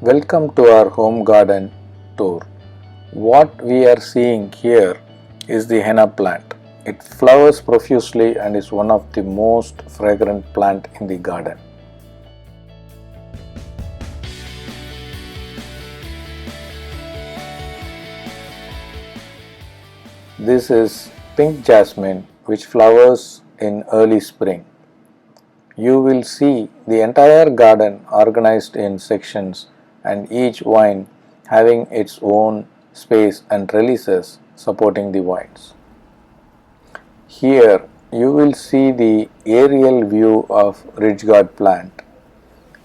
Welcome to our home garden tour. What we are seeing here is the henna plant. It flowers profusely and is one of the most fragrant plant in the garden. This is pink jasmine which flowers in early spring. You will see the entire garden organized in sections and each vine having its own space and trellises supporting the vines. Here you will see the aerial view of ridgegourd plant.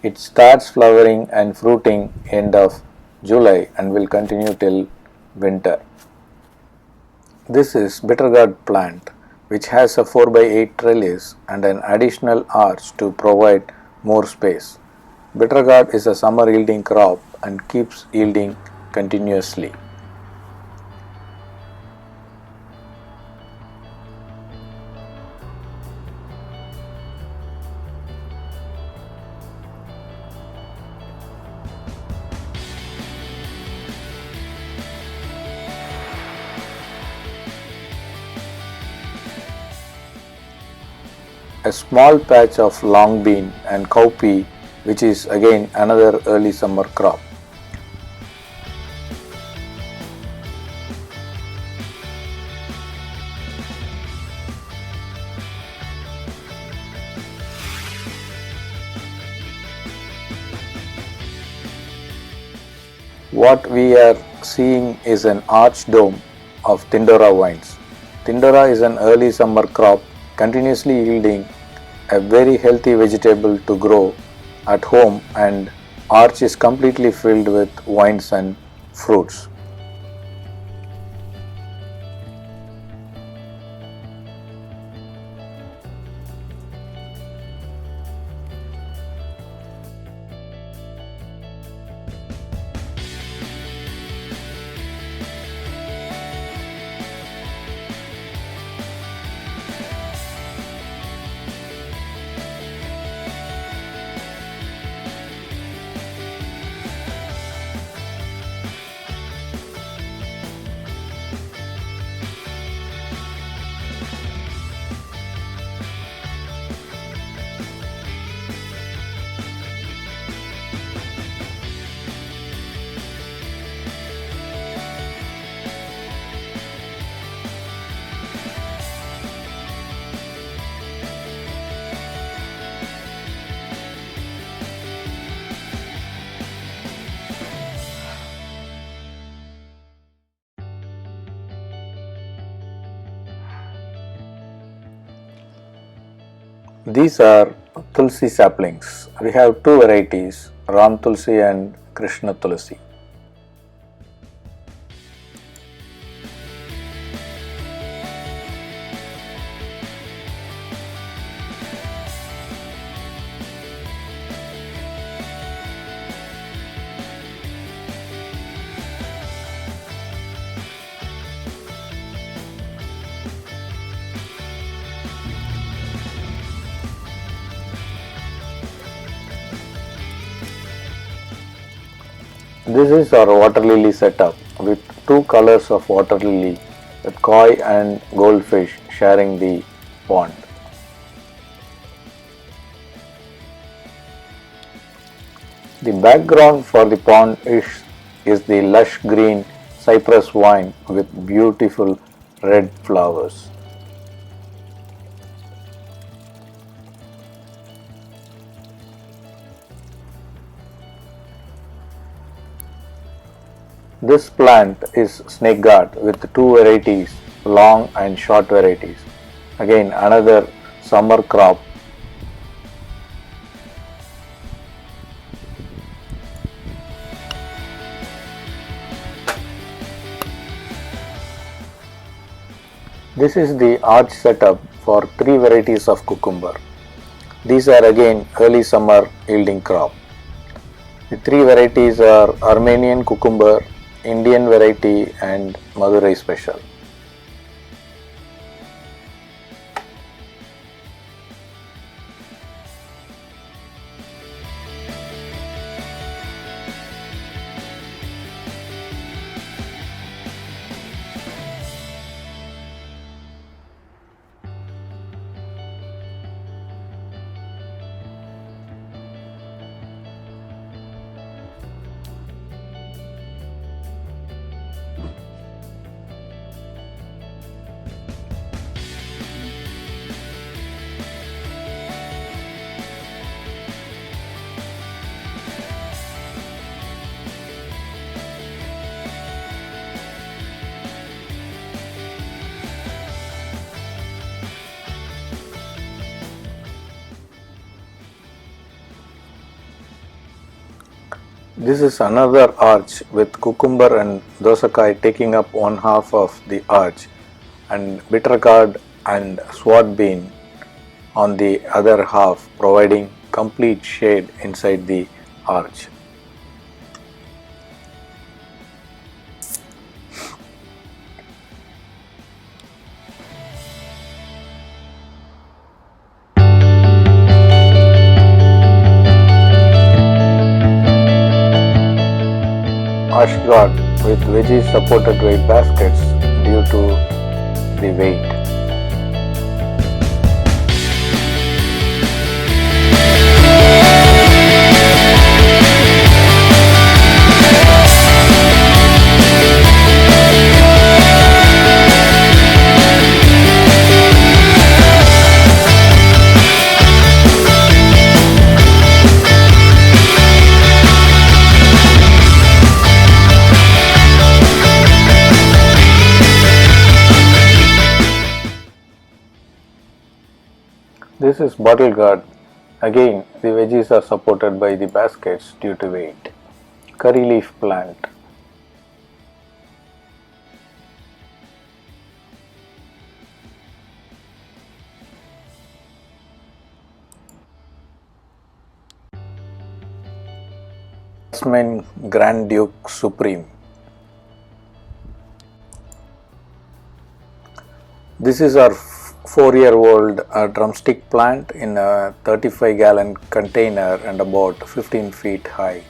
It starts flowering and fruiting end of July and will continue till winter. This is bittergourd plant which has a 4x8 trellis and an additional arch to provide more space. Bittergourd is a summer yielding crop and keeps yielding continuously. A small patch of long bean and cowpea, which is again another early summer crop. What we are seeing is an arched dome of Tindora vines. Tindora is an early summer crop continuously yielding a very healthy vegetable to grow at home, and arch is completely filled with vines and fruits. These are Tulsi saplings. We have two varieties, Ram Tulsi and Krishna Tulsi. This is our water lily setup with two colors of water lily with koi and goldfish sharing the pond. The background for the pond is the lush green cypress vine with beautiful red flowers. This plant is snake gourd with two varieties, long and short varieties. Again another summer crop. This is the arch setup for three varieties of cucumber. These are again early summer yielding crop. The three varieties are Armenian cucumber, Indian variety and Madurai special. This is another arch with cucumber and dosakai taking up one half of the arch and bitter gourd and sword bean on the other half, providing complete shade inside the arch. Ash gourd with veggies supported by baskets due to the weight. This is bottle gourd. Again, the veggies are supported by the baskets due to weight. Curry leaf plant. Jasmine Grand Duke Supreme. This is our 4-year-old drumstick plant in a 35-gallon container and about 15 feet high.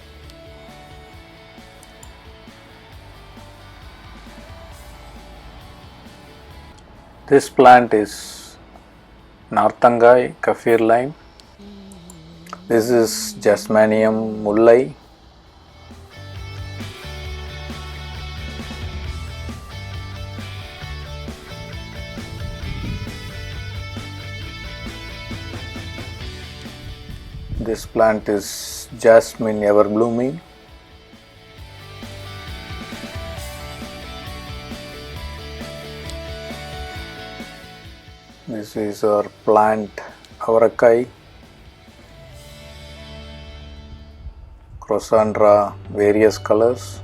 This plant is Narthangai Kaffir lime. This is Jasmanium mullai. This plant is Jasmine ever blooming. This is our plant Avarakai, Crossandra, various colors.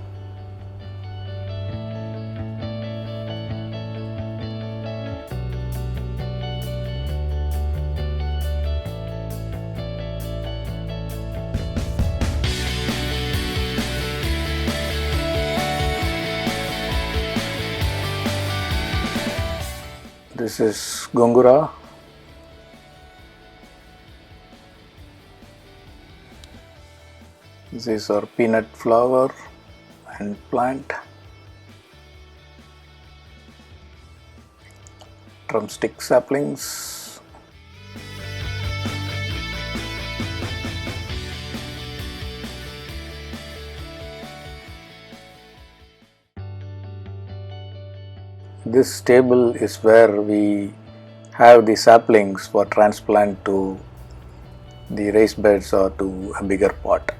This is Gongura. This is our peanut flower and plant. Drumstick saplings. This table is where we have the saplings for transplant to the raised beds or to a bigger pot.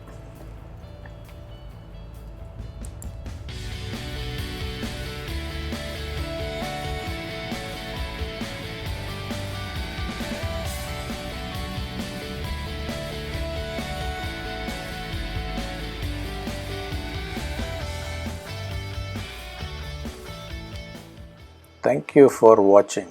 Thank you for watching.